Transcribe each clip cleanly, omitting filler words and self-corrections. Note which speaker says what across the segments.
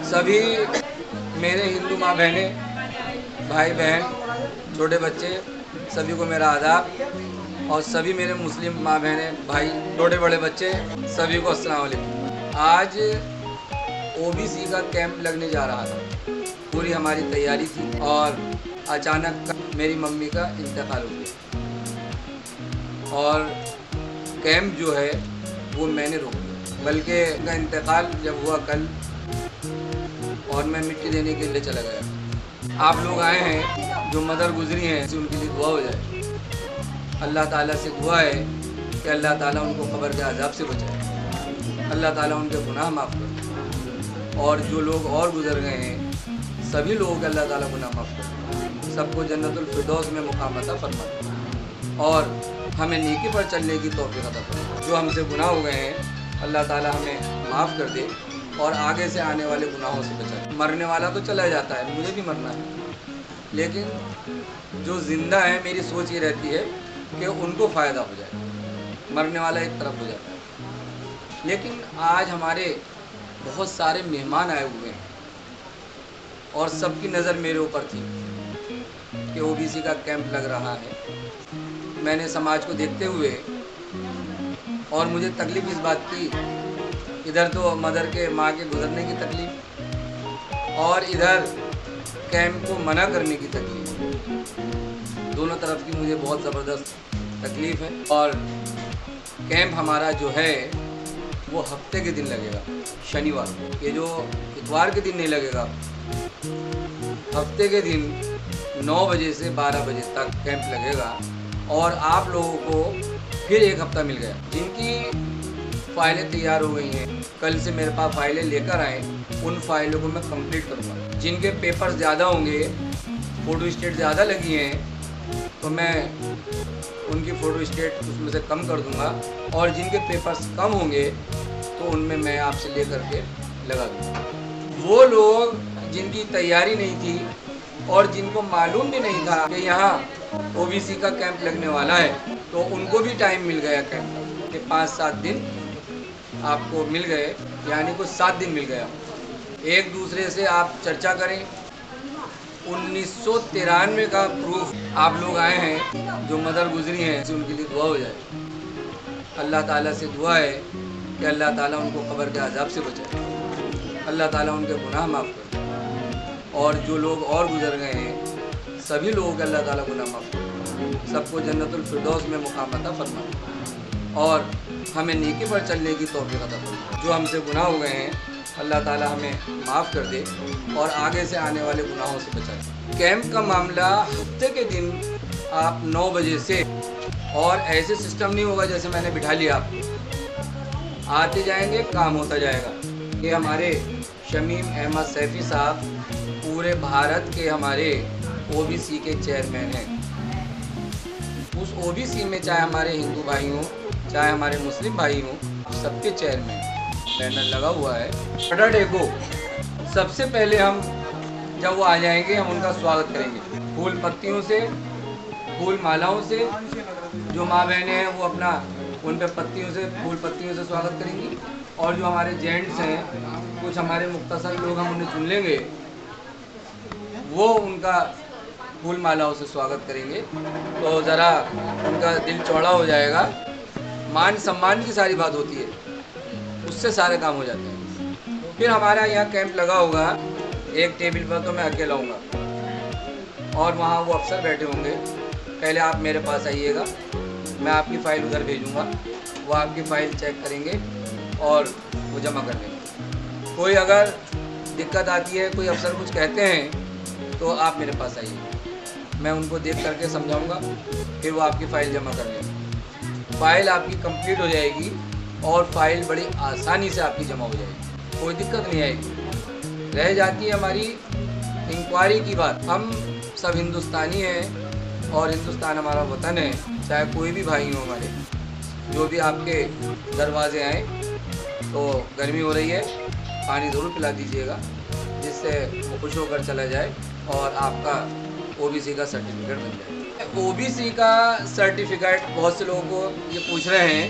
Speaker 1: सभी मेरे हिंदू माँ बहनें, भाई बहन, छोटे बच्चे, सभी को मेरा आदाब। और सभी मेरे मुस्लिम माँ बहनें, भाई, छोटे बड़े बच्चे, सभी को अस्सलाम वालेकुम। आज ओबीसी का कैंप लगने जा रहा था, पूरी हमारी तैयारी थी और अचानक मेरी मम्मी का इंतकाल हो गया और कैंप जो है वो मैंने रोक दिया। बल्कि उनका इंतकाल जब हुआ कल और मैं मिट्टी देने के लिए चला गया। आप लोग आए हैं, जो मदर गुजरी हैं उनके लिए दुआ हो जाए। अल्लाह ताला से दुआ है कि अल्लाह ताला उनको कब्र के अज़ाब से बचाए, अल्लाह ताला उनके गुनाह माफ़ करे। और जो लोग और गुजर गए हैं सभी लोगों के अल्लाह ताला गुनाह माफ़ करे, सबको जन्नतुल फिरदौस में मुकाम अता फरमाए और हमें नेकी पर चलने की तौफीक अता फरमाए। जो हमसे गुनाह हो गए हैं अल्लाह ताला हमें माफ़ कर दे और आगे से आने वाले गुनाहों से बचाए। मरने वाला तो चला जाता है, मुझे भी मरना है, लेकिन जो ज़िंदा है मेरी सोच ये रहती है कि उनको फ़ायदा हो जाए। मरने वाला एक तरफ हो जाता है। लेकिन आज हमारे बहुत सारे मेहमान आए हुए हैं और सबकी नज़र मेरे ऊपर थी कि ओबीसी का कैंप लग रहा है। मैंने समाज को देखते हुए और मुझे तकलीफ़ इस बात की, इधर तो मदर के माँ के गुजरने की तकलीफ़ और इधर कैंप को मना करने की तकलीफ़, दोनों तरफ की मुझे बहुत ज़बरदस्त तकलीफ़ है। और कैंप हमारा जो है वो हफ्ते के दिन लगेगा, शनिवार को। ये जो इतवार के दिन नहीं लगेगा, हफ्ते के दिन 9 बजे से 12 बजे तक कैंप लगेगा। और आप लोगों को फिर एक हफ्ता मिल गया। जिनकी फ़ाइलें तैयार हो गई हैं, कल से मेरे पास फ़ाइलें लेकर आए, उन फ़ाइलों को मैं कंप्लीट करूँगा। जिनके पेपर्स ज़्यादा होंगे, फ़ोटो स्टेट ज़्यादा लगी हैं, तो मैं उनकी फ़ोटो स्टेट उसमें से कम कर दूँगा और जिनके पेपर्स कम होंगे तो उनमें मैं आपसे ले करके लगा दूँगा। वो लोग जिनकी तैयारी नहीं थी और जिनको मालूम भी नहीं था कि यहाँ ओबीसी का कैंप लगने वाला है, तो उनको भी टाइम मिल गया कैंप के 5-7 दिन आपको मिल गए, यानी कुछ 7 दिन मिल गया। एक दूसरे से आप चर्चा करें। 1993 का प्रूफ आप लोग आए हैं, जो मदर गुजरी हैं उनके लिए दुआ हो जाए। अल्लाह ताला से दुआ है कि अल्लाह ताला उनको कब्र के अज़ाब से बचाए, अल्लाह ताला उनके गुनाह माफ़ करे। और जो लोग और गुजर गए हैं सभी लोगों के अल्लाह ताला गुनाह माफ़ करे, सबको जन्नतुल फिरदौस में मुकाम अता फरमाए और हमें नेकी पर चलने की तौफीक अता फरमाए। जो हमसे गुनाह हो गए हैं अल्लाह ताला हमें माफ़ कर दे और आगे से आने वाले गुनाहों से बचाए। कैंप का मामला हफ्ते के दिन आप 9 बजे से, और ऐसे सिस्टम नहीं होगा जैसे मैंने बिठा लिया आपको, आते जाएंगे, काम होता जाएगा। ये हमारे शमीम अहमद सैफ़ी साहब पूरे भारत के हमारे ओबीसी के चेयरमैन हैं। उस ओबीसी में चाहे हमारे हिंदू भाई हों, चाहे हमारे मुस्लिम भाई हों, सबके चेयरमैन बैनर लगा हुआ है। सैटरडे को सबसे पहले हम, जब वो आ जाएंगे, हम उनका स्वागत करेंगे फूल पत्तियों से, फूल मालाओं से। जो माँ बहनें हैं वो अपना उन पे पत्तियों से, फूल पत्तियों से स्वागत करेंगी। और जो हमारे जेंट्स हैं, कुछ हमारे मुख्तसर लोग हम उन्हें चुन लेंगे, वो उनका फूल मालाओं से स्वागत करेंगे। तो ज़रा उनका दिल चौड़ा हो जाएगा। मान सम्मान की सारी बात होती है, उससे सारे काम हो जाते हैं। फिर हमारा यहाँ कैंप लगा होगा, एक टेबल पर तो मैं अकेला हूँगा और वहाँ वो अफसर बैठे होंगे। पहले आप मेरे पास आइएगा, मैं आपकी फ़ाइल उधर भेजूँगा, वो आपकी फ़ाइल चेक करेंगे और वो जमा कर देंगे। कोई अगर दिक्कत आती है, कोई अफसर कुछ कहते हैं, तो आप मेरे पास आइए, मैं उनको देख करके समझाऊँगा, फिर वो आपकी फ़ाइल जमा कर लेंगे। फ़ाइल आपकी कंप्लीट हो जाएगी और फाइल बड़ी आसानी से आपकी जमा हो जाएगी, कोई दिक्कत नहीं आएगी। रह जाती है हमारी इंक्वायरी की बात। हम सब हिंदुस्तानी हैं और हिंदुस्तान हमारा वतन है। चाहे कोई भी भाई हो हमारे, जो भी आपके दरवाजे आए, तो गर्मी हो रही है, पानी ज़रूर पिला दीजिएगा, जिससे वो खुश होकर चला जाए और आपका ओबीसी का सर्टिफिकेट बन जाए। ओबीसी का सर्टिफिकेट बहुत से लोगों को ये पूछ रहे हैं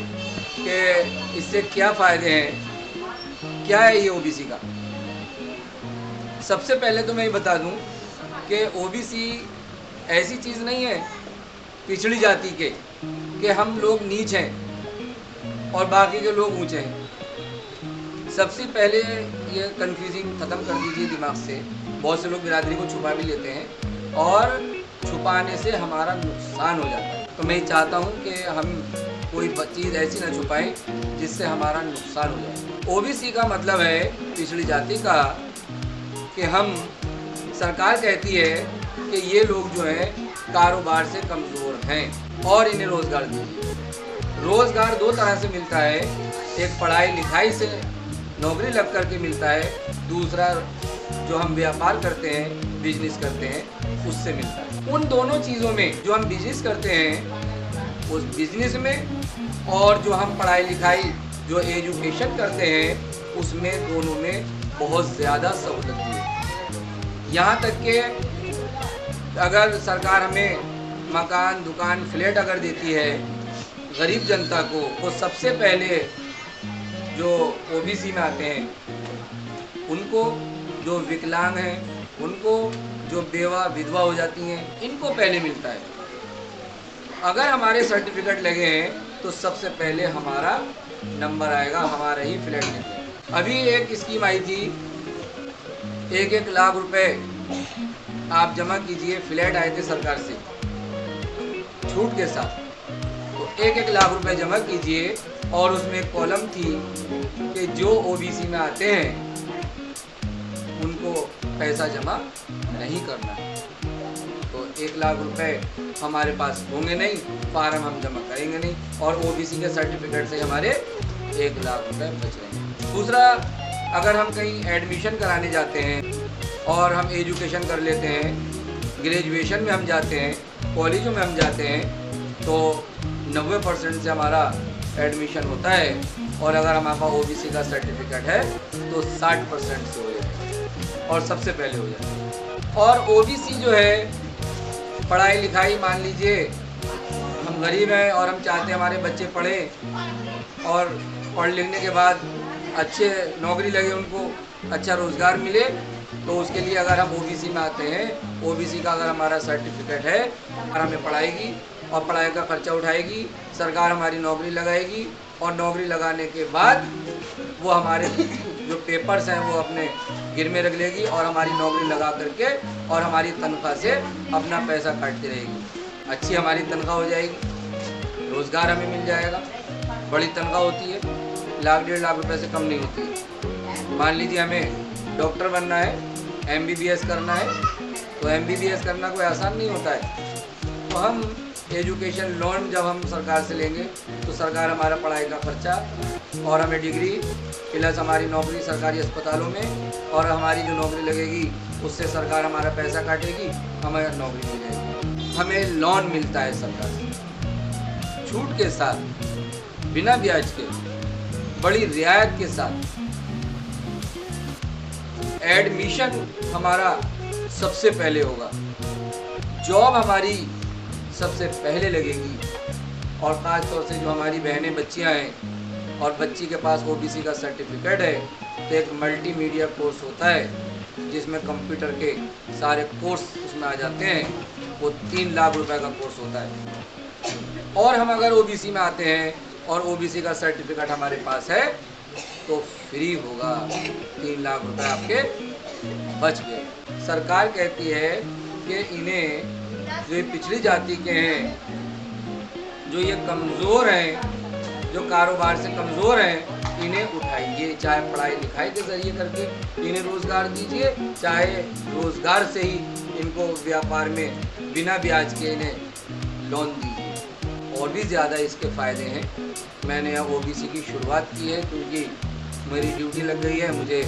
Speaker 1: कि इससे क्या फ़ायदे हैं, क्या है ये ओबीसी का। सबसे पहले तो मैं ये बता दूं कि ओबीसी ऐसी चीज़ नहीं है पिछड़ी जाति के कि हम लोग नीच हैं और बाकी के लोग ऊंचे हैं। सबसे पहले ये कन्फ्यूजिंग ख़त्म कर दीजिए दिमाग से। बहुत से लोग बिरादरी को छुपा भी लेते हैं और छुपाने से हमारा नुकसान हो जाता है। तो मैं चाहता हूँ कि हम कोई चीज़ ऐसी ना छुपाएं जिससे हमारा नुकसान हो जाए। ओबीसी का मतलब है पिछड़ी जाति का कि हम सरकार कहती है कि ये लोग जो है कारोबार से कमज़ोर हैं और इन्हें रोज़गार दीजिए। रोज़गार दो तरह से मिलता है, एक पढ़ाई लिखाई से नौकरी लग कर के मिलता है, दूसरा जो हम व्यापार करते हैं बिजनेस करते हैं उससे मिलता है। उन दोनों चीज़ों में जो हम बिजनेस करते हैं उस बिजनेस में और जो हम पढ़ाई लिखाई जो एजुकेशन करते हैं उसमें दोनों में बहुत ज़्यादा सहूलत दी है। यहाँ तक कि अगर सरकार हमें मकान दुकान फ्लैट अगर देती है गरीब जनता को, तो सबसे पहले जो ओबीसी में आते हैं उनको, जो विकलांग हैं उनको, जो बेवा विधवा हो जाती हैं इनको पहले मिलता है। अगर हमारे सर्टिफिकेट लगे हैं तो सबसे पहले हमारा नंबर आएगा, हमारा ही फ्लैट लेंगे। अभी एक स्कीम आई थी, 1-1 लाख रुपए आप जमा कीजिए। फ्लैट आए थे सरकार से छूट के साथ, तो 1-1 लाख रुपए जमा कीजिए और उसमें एक कॉलम थी कि जो ओबीसी में आते हैं उनको पैसा जमा नहीं करना है। तो 1 लाख रुपए हमारे पास होंगे नहीं, फार्म हम जमा करेंगे नहीं और ओबीसी के सर्टिफिकेट से हमारे 1 लाख रुपए बच रहे हैं। दूसरा, अगर हम कहीं एडमिशन कराने जाते हैं और हम एजुकेशन कर लेते हैं, ग्रेजुएशन में हम जाते हैं, कॉलेजों में हम जाते हैं, तो 90% से हमारा एडमिशन होता है और अगर हमारे पास ओबीसी का सर्टिफिकेट है तो 60% से हो जाता है और सबसे पहले हो जाता है। और ओबीसी जो है पढ़ाई लिखाई, मान लीजिए हम गरीब हैं और हम चाहते हैं हमारे बच्चे पढ़ें और पढ़ लिखने के बाद अच्छे नौकरी लगे, उनको अच्छा रोज़गार मिले, तो उसके लिए अगर हम ओबीसी में आते हैं, ओबीसी का अगर हमारा सर्टिफिकेट है और हमें पढ़ाएगी और पढ़ाई का खर्चा उठाएगी, सरकार हमारी नौकरी लगाएगी और नौकरी लगाने के बाद वो हमारे जो पेपर्स हैं वो अपने गिर में रख लेगी और हमारी नौकरी लगा करके और हमारी तनख्वाह से अपना पैसा काटती रहेगी। अच्छी हमारी तनख्वाह हो जाएगी, रोज़गार हमें मिल जाएगा। बड़ी तनख्वाह होती है, 1-1.5 लाख रुपए से कम नहीं होती है। मान लीजिए हमें डॉक्टर बनना है, MBBS करना है, तो MBBS करना कोई आसान नहीं होता है। तो हम एजुकेशन लोन जब हम सरकार से लेंगे तो सरकार हमारा पढ़ाई का खर्चा और हमें डिग्री प्लस हमारी नौकरी सरकारी अस्पतालों में और हमारी जो नौकरी लगेगी उससे सरकार हमारा पैसा काटेगी, हमें नौकरी मिल जाएगी। हमें लोन मिलता है सरकार से छूट के साथ, बिना ब्याज के, बड़ी रियायत के साथ। एडमिशन हमारा सबसे पहले होगा, जॉब हमारी सबसे पहले लगेगी और ख़ास तौर से जो हमारी बहनें बच्चियां हैं और बच्ची के पास ओबीसी का सर्टिफिकेट है तो एक मल्टीमीडिया कोर्स होता है जिसमें कंप्यूटर के सारे कोर्स उसमें आ जाते हैं, वो 3 लाख रुपए का कोर्स होता है। और हम अगर ओबीसी में आते हैं और ओबीसी का सर्टिफिकेट हमारे पास है तो फ्री होगा, 3 लाख रुपए आपके बच गए। सरकार कहती है कि इन्हें जो पिछड़ी जाति के हैं, जो ये कमज़ोर हैं, जो कारोबार से कमज़ोर हैं, इन्हें उठाइए, चाहे पढ़ाई लिखाई के ज़रिए करके इन्हें रोज़गार दीजिए, चाहे रोज़गार से ही इनको व्यापार में बिना ब्याज के इन्हें लोन दीजिए। और भी ज़्यादा इसके फ़ायदे हैं। मैंने यहाँ ओबीसी की शुरुआत की है क्योंकि मेरी ड्यूटी लग गई है, मुझे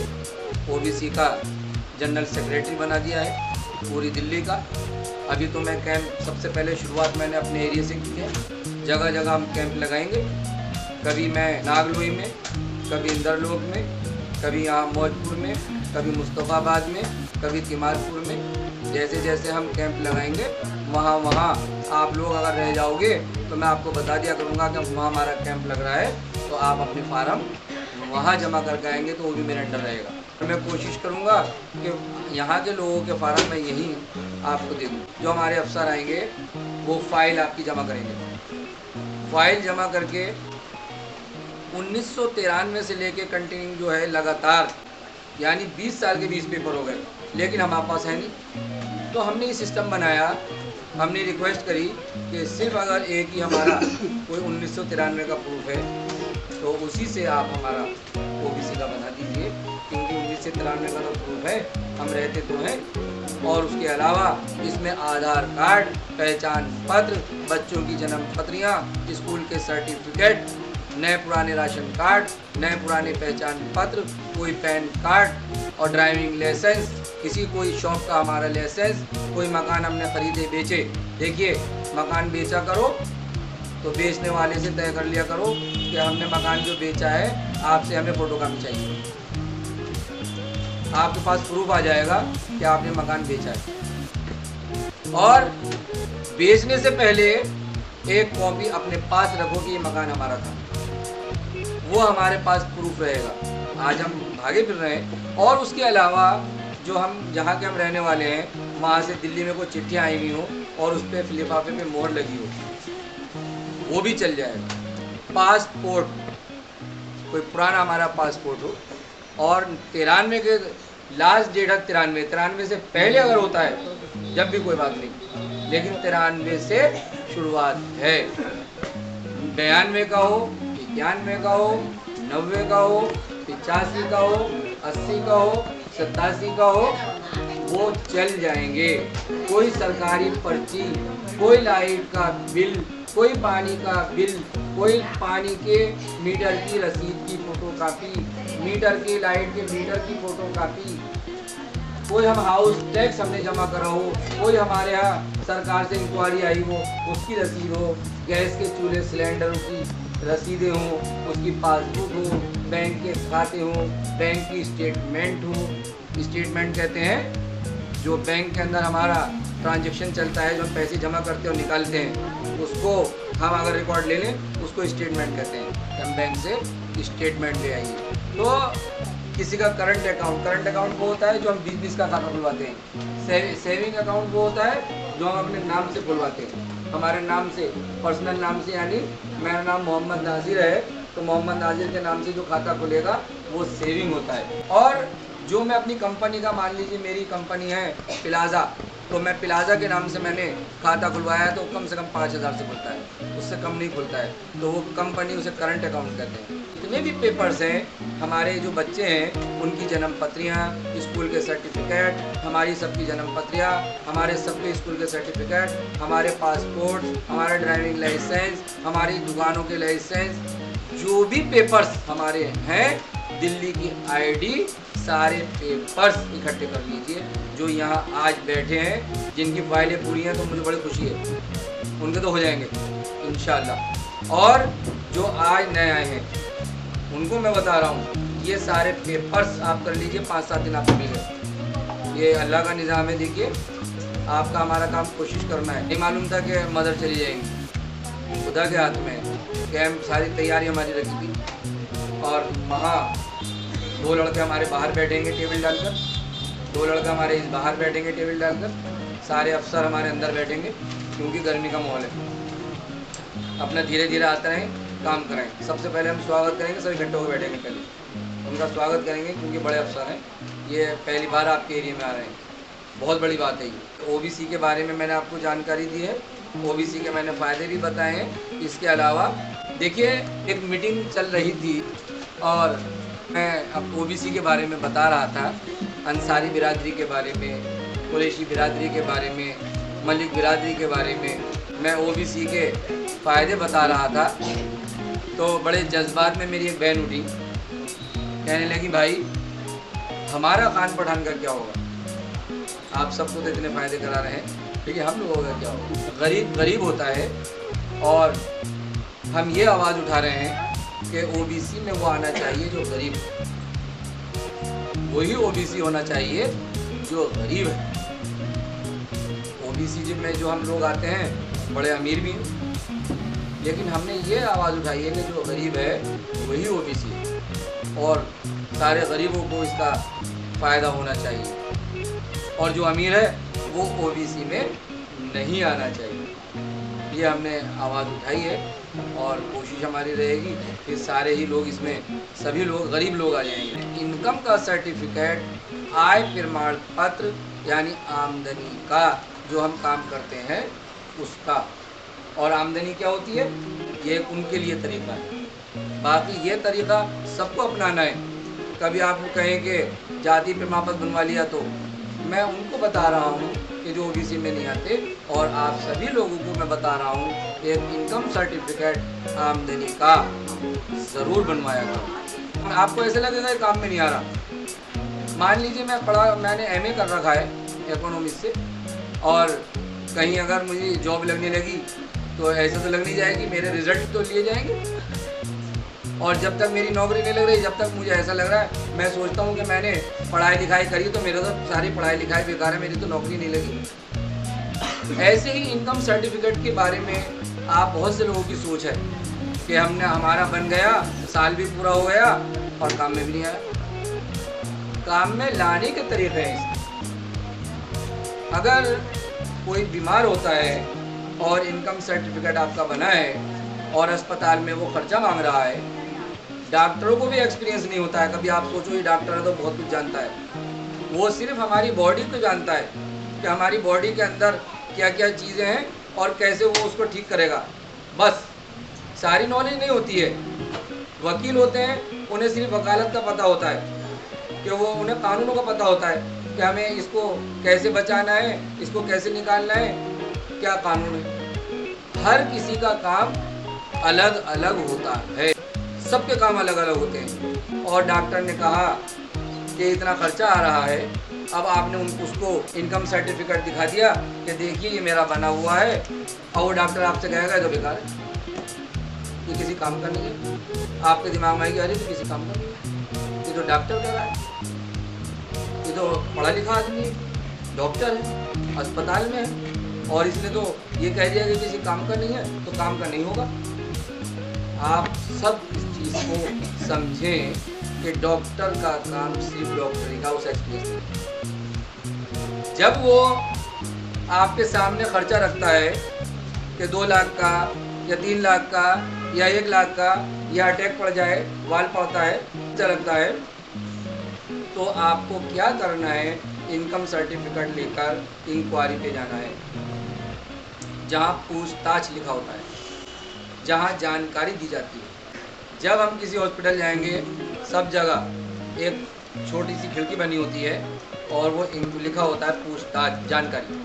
Speaker 1: ओबीसी का जनरल सेक्रेटरी बना दिया है पूरी दिल्ली का। अभी तो मैं कैंप, सबसे पहले शुरुआत मैंने अपने एरिया से की है। जगह जगह हम कैंप लगाएंगे, कभी मैं नागलोई में, कभी इंदरलोक में, कभी यहाँ मौजपुर में, कभी मुस्तफ़ाबाद में, कभी तिमारपुर में। जैसे जैसे हम कैंप लगाएंगे वहाँ वहाँ आप लोग अगर रह जाओगे तो मैं आपको बता दिया करूँगा कि वहाँ हमारा कैंप लग रहा है, तो आप अपने फार्म वहाँ जमा करके आएंगे तो वो भी मेरे अंडर रहेगा। मैं कोशिश करूँगा कि यहाँ के लोगों के फार्म में यही आपको दे दूँ। जो हमारे अफसर आएंगे वो फ़ाइल आपकी जमा करेंगे। फ़ाइल जमा करके 1993 से लेके कंटिन्यू जो है लगातार, यानी 20 साल के 20 पेपर हो गए, लेकिन हमारे पास है नहीं। तो हमने ये सिस्टम बनाया, हमने रिक्वेस्ट करी कि सिर्फ अगर एक ही हमारा कोई 1993 का प्रूफ है तो उसी से आप हमारा OBC का बना दीजिए, क्योंकि 1993 का तो प्रूफ है, हम रहते तो हैं। और उसके अलावा इसमें आधार कार्ड, पहचान पत्र, बच्चों की जन्म पत्रियाँ, स्कूल के सर्टिफिकेट, नए पुराने राशन कार्ड, नए पुराने पहचान पत्र, कोई पैन कार्ड और ड्राइविंग लाइसेंस, किसी कोई शॉप का हमारा लाइसेंस, कोई मकान हमने खरीदे बेचे। देखिए, मकान बेचा करो तो बेचने वाले से तय कर लिया करो कि हमने मकान जो बेचा है आपसे हमें फ़ोटोकॉपी चाहिए। आपके पास प्रूफ आ जाएगा कि आपने मकान बेचा है। और बेचने से पहले एक कॉपी अपने पास रखो कि ये मकान हमारा था, वो हमारे पास प्रूफ रहेगा। आज हम भागे फिर रहे हैं। और उसके अलावा जो हम जहाँ के हम रहने वाले हैं, वहाँ से दिल्ली में कोई चिट्ठियाँ आई हुई हो और उस पर लिफाफे में मोहर लगी हो, वो भी चल जाएगा। पासपोर्ट, कोई पुराना हमारा पासपोर्ट हो और 93 के लास्ट डेट है 93 से पहले अगर होता है जब भी कोई बात नहीं, लेकिन 93 से शुरुआत है। 92 का हो, 91 का हो, 90 का हो, 85 का हो, 80 का हो, 87 का हो, वो चल जाएंगे। कोई सरकारी पर्ची, कोई लाइट का बिल, कोई पानी का बिल, कोई पानी के मीटर की रसीद की फ़ोटोकॉपी, मीटर की लाइट के मीटर की फ़ोटोकॉपी, कोई हम हाउस टैक्स हमने जमा करा हो, कोई हमारे यहाँ सरकार से इंक्वायरी आई हो उसकी रसीद हो, गैस के चूल्हे सिलेंडरों की रसीदें हों, उसकी पासबुक हो, बैंक के खाते हों, बैंक की स्टेटमेंट हो। स्टेटमेंट कहते हैं जो बैंक के अंदर हमारा ट्रांजैक्शन चलता है, जो हम पैसे जमा करते हैं और निकालते हैं, उसको हम अगर रिकॉर्ड ले लें उसको स्टेटमेंट कहते हैं। हम बैंक से स्टेटमेंट ले आइए। तो किसी का करंट अकाउंट वो होता है जो हम बिजनेस का खाता खुलवाते हैं। सेविंग अकाउंट वो होता है जो हम अपने नाम से खुलवाते हैं, हमारे नाम से, पर्सनल नाम से। यानी मेरा नाम मोहम्मद नाजिर है तो मोहम्मद नाजिर के नाम से जो खाता खुलेगा वो सेविंग होता है। और जो मैं अपनी कंपनी का, मान लीजिए मेरी कंपनी है प्लाजा, तो मैं प्लाजा के नाम से मैंने खाता खुलवाया है तो कम से कम 5000 से खुलता है, उससे कम नहीं खुलता है, तो वो कंपनी उसे करंट अकाउंट कहते हैं। जितने भी पेपर्स हैं, हमारे जो बच्चे हैं उनकी जन्म पत्रियाँ, स्कूल के सर्टिफिकेट, हमारी सबकी जन्म पत्रियाँ, हमारे सबके स्कूल के सर्टिफिकेट, हमारे पासपोर्ट, हमारा ड्राइविंग लाइसेंस, हमारी दुकानों के लाइसेंस, जो भी पेपर्स हमारे हैं, दिल्ली की ID, सारे पेपर्स इकट्ठे कर लीजिए। जो यहाँ आज बैठे हैं जिनकी फाइलें पूरी हैं तो मुझे बड़ी खुशी है, उनके तो हो जाएंगे इंशाल्लाह। और जो आज नए आए हैं उनको मैं बता रहा हूँ, ये सारे पेपर्स आप कर लीजिए, 5-7 दिन आपको मिलेगा। ये अल्लाह का निज़ाम है। देखिए, आपका हमारा काम कोशिश करना है। नहीं मालूम था कि मदर चली जाएंगी, खुदा के हाथ में कैंप, सारी तैयारी हमारी रखी थी। और वहाँ 2 लड़के हमारे बाहर बैठेंगे टेबल डालकर, 2 लड़का हमारे इस बाहर बैठेंगे टेबल डालकर, सारे अफसर हमारे अंदर बैठेंगे, क्योंकि गर्मी का माहौल है। अपना धीरे धीरे आते रहें, काम कराएं। सबसे पहले हम स्वागत करेंगे, सभी घंटों को बैठेंगे, पहले उनका स्वागत करेंगे क्योंकि बड़े अफसर हैं, ये पहली बार आपके एरिया में आ रहे हैं, बहुत बड़ी बात है ये। OBC के बारे में मैंने आपको जानकारी दी है, OBC के मैंने फ़ायदे भी बताए हैं। इसके अलावा देखिए, एक मीटिंग चल रही थी और मैं अब OBC के बारे में बता रहा था, अंसारी बिरादरी के बारे में, कुरैशी बिरादरी के बारे में, मलिक बिरादरी के बारे में मैं OBC के फ़ायदे बता रहा था। तो बड़े जज्बात में मेरी एक बहन उठी, कहने लगी, भाई हमारा खान पठान का क्या होगा, आप सबको तो इतने फ़ायदे करा रहे हैं, ठीक है, हम लोगों का क्या होगा। गरीब गरीब होता है और हम ये आवाज़ उठा रहे हैं कि OBC में वो आना चाहिए जो गरीब है, वही OBC होना चाहिए जो गरीब है। OBC में जो हम लोग आते हैं बड़े अमीर भी हैं, लेकिन हमने ये आवाज़ उठाई है कि जो गरीब है वही OBC है। और सारे गरीबों को इसका फ़ायदा होना चाहिए, और जो अमीर है वो ओबीसी में नहीं आना चाहिए। ये हमने आवाज़ उठाई है और कोशिश हमारी रहेगी कि सारे ही लोग इसमें, सभी लोग, गरीब लोग आ जाएंगे। इनकम का सर्टिफिकेट, आय प्रमाण पत्र यानी आमदनी का, जो हम काम करते हैं उसका, और आमदनी क्या होती है ये उनके लिए तरीका है। बाकी ये तरीका सबको अपनाना है। कभी आप कहें कि जाति प्रमाण पत्र बनवा लिया, तो मैं उनको बता रहा हूँ कि जो ओबीसी में नहीं आते, और आप सभी लोगों को मैं बता रहा हूँ कि इनकम सर्टिफिकेट आमदनी का ज़रूर बनवाया करो। आपको ऐसे लगेगा कि काम में नहीं आ रहा। मान लीजिए मैंने एमए कर रखा है इकोनॉमिक्स से, और कहीं अगर मुझे जॉब लगने लगी तो ऐसे तो लग नहीं जाएगी, मेरे रिजल्ट तो लिए जाएंगे। और जब तक मेरी नौकरी नहीं लग रही, जब तक मुझे ऐसा लग रहा है, मैं सोचता हूँ कि मैंने पढ़ाई लिखाई करी तो मेरा तो सारी पढ़ाई लिखाई बेकार है, मेरी तो नौकरी नहीं लगी। ऐसे ही इनकम सर्टिफिकेट के बारे में आप बहुत से लोगों की सोच है कि हमारा बन गया, साल भी पूरा हो गया और काम में भी नहीं आया। काम में लाने के तरीके हैं इसके। अगर कोई बीमार होता है और इनकम सर्टिफिकेट आपका बना है और अस्पताल में वो खर्चा मांग रहा है, डॉक्टरों को भी एक्सपीरियंस नहीं होता है। कभी आप सोचो ये डॉक्टर है तो बहुत कुछ जानता है, वो सिर्फ हमारी बॉडी को जानता है कि हमारी बॉडी के अंदर क्या क्या चीज़ें हैं और कैसे वो उसको ठीक करेगा, बस। सारी नॉलेज नहीं होती है। वकील होते हैं, उन्हें सिर्फ वकालत का पता होता है, कि वो उन्हें कानूनों का पता होता है कि हमें इसको कैसे बचाना है, इसको कैसे निकालना है, क्या कानून है। हर किसी का काम अलग अलग होता है, सबके काम अलग अलग होते हैं। और डॉक्टर ने कहा कि इतना खर्चा आ रहा है, अब आपने उसको इनकम सर्टिफिकेट दिखा दिया कि देखिए ये मेरा बना हुआ है, और वो डॉक्टर आपसे कहेगा तो बेकार है, ये किसी काम का नहीं है। आपके दिमाग में आएगी अरे तो किसी काम का नहीं है, ये तो डॉक्टर कह रहा है, ये तो पढ़ा लिखा आदमी है, डॉक्टर है, अस्पताल में है, और इसने तो ये कह दिया कि किसी काम का नहीं है, तो काम का नहीं होगा। आप सब इस चीज़ को समझें कि डॉक्टर का काम सिर्फ डॉक्टरी का, उस एक्सपीरियंस। जब वो आपके सामने खर्चा रखता है कि 2 लाख का या 3 लाख का या 1 लाख का, या अटैक पड़ जाए, वाल पड़ता है, खर्चा लगता है, तो आपको क्या करना है, इनकम सर्टिफिकेट लेकर इंक्वायरी पे जाना है, जहाँ पूछताछ लिखा होता है, जहाँ जानकारी दी जाती है। जब हम किसी हॉस्पिटल जाएंगे, सब जगह एक छोटी सी खिड़की बनी होती है और वो लिखा होता है पूछताछ जानकारी।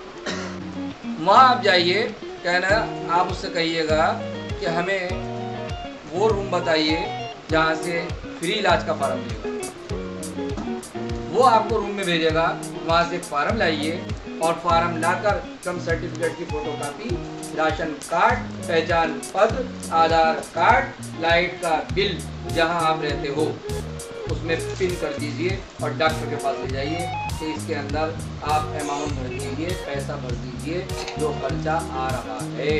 Speaker 1: वहाँ आप जाइए, कहना आप उससे कहिएगा कि हमें वो रूम बताइए जहाँ से फ्री इलाज का फार्म मिलेगा। वो आपको रूम में भेजेगा, वहाँ से फार्म लाइए, और फार्म लाकर इनकम सर्टिफिकेट की फोटोकॉपी, राशन कार्ड, पहचान पत्र, आधार कार्ड, लाइट का बिल जहां आप रहते हो उसमें पिन कर दीजिए और डॉक्टर के पास ले जाइए कि इसके अंदर आप अमाउंट भर दीजिए, पैसा भर दीजिए जो खर्चा आ रहा है।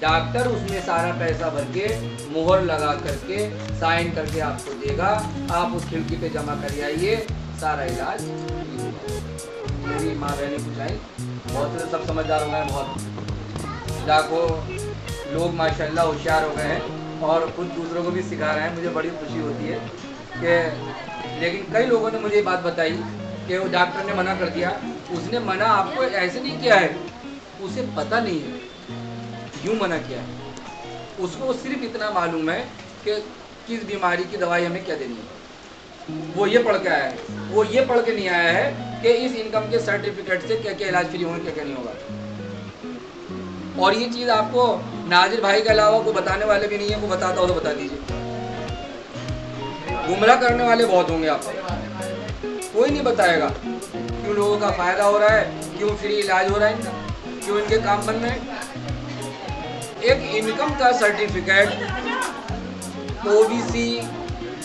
Speaker 1: डॉक्टर उसमें सारा पैसा भर के मुहर लगा करके साइन करके आपको देगा, आप उस खिड़की पे जमा कर आइए, सारा इलाज। मेरी माँ बहनें कुछ आई, बहुत से सब समझदार हो गए हैं, बहुत लाखों लोग माशाल्लाह होशियार हो गए हैं और खुद दूसरों को भी सिखा रहे हैं। मुझे बड़ी खुशी होती है कि, लेकिन कई लोगों ने मुझे ये बात बताई कि वो डॉक्टर ने मना कर दिया। उसने मना आपको ऐसे नहीं किया है, उसे पता नहीं है क्यों मना किया है। उसको सिर्फ इतना मालूम है कि किस बीमारी की दवाई हमें क्या देनी है, वो ये पढ़ के आया है। वो ये पढ़ के नहीं आया है कि इस इनकम के सर्टिफिकेट से क्या क्या इलाज फ्री होंगे, क्या क्या नहीं होगा। और ये चीज़ आपको नाजिर भाई के अलावा कोई बताने वाले भी नहीं है। वो बताता हो तो बता दीजिए। गुमराह करने वाले बहुत होंगे, आपको कोई नहीं बताएगा क्यों लोगों का फ़ायदा हो रहा है, क्यों फ्री इलाज हो रहा है इनका, क्यों इनके काम बन रहे हैं। एक इनकम का सर्टिफिकेट, ओबीसी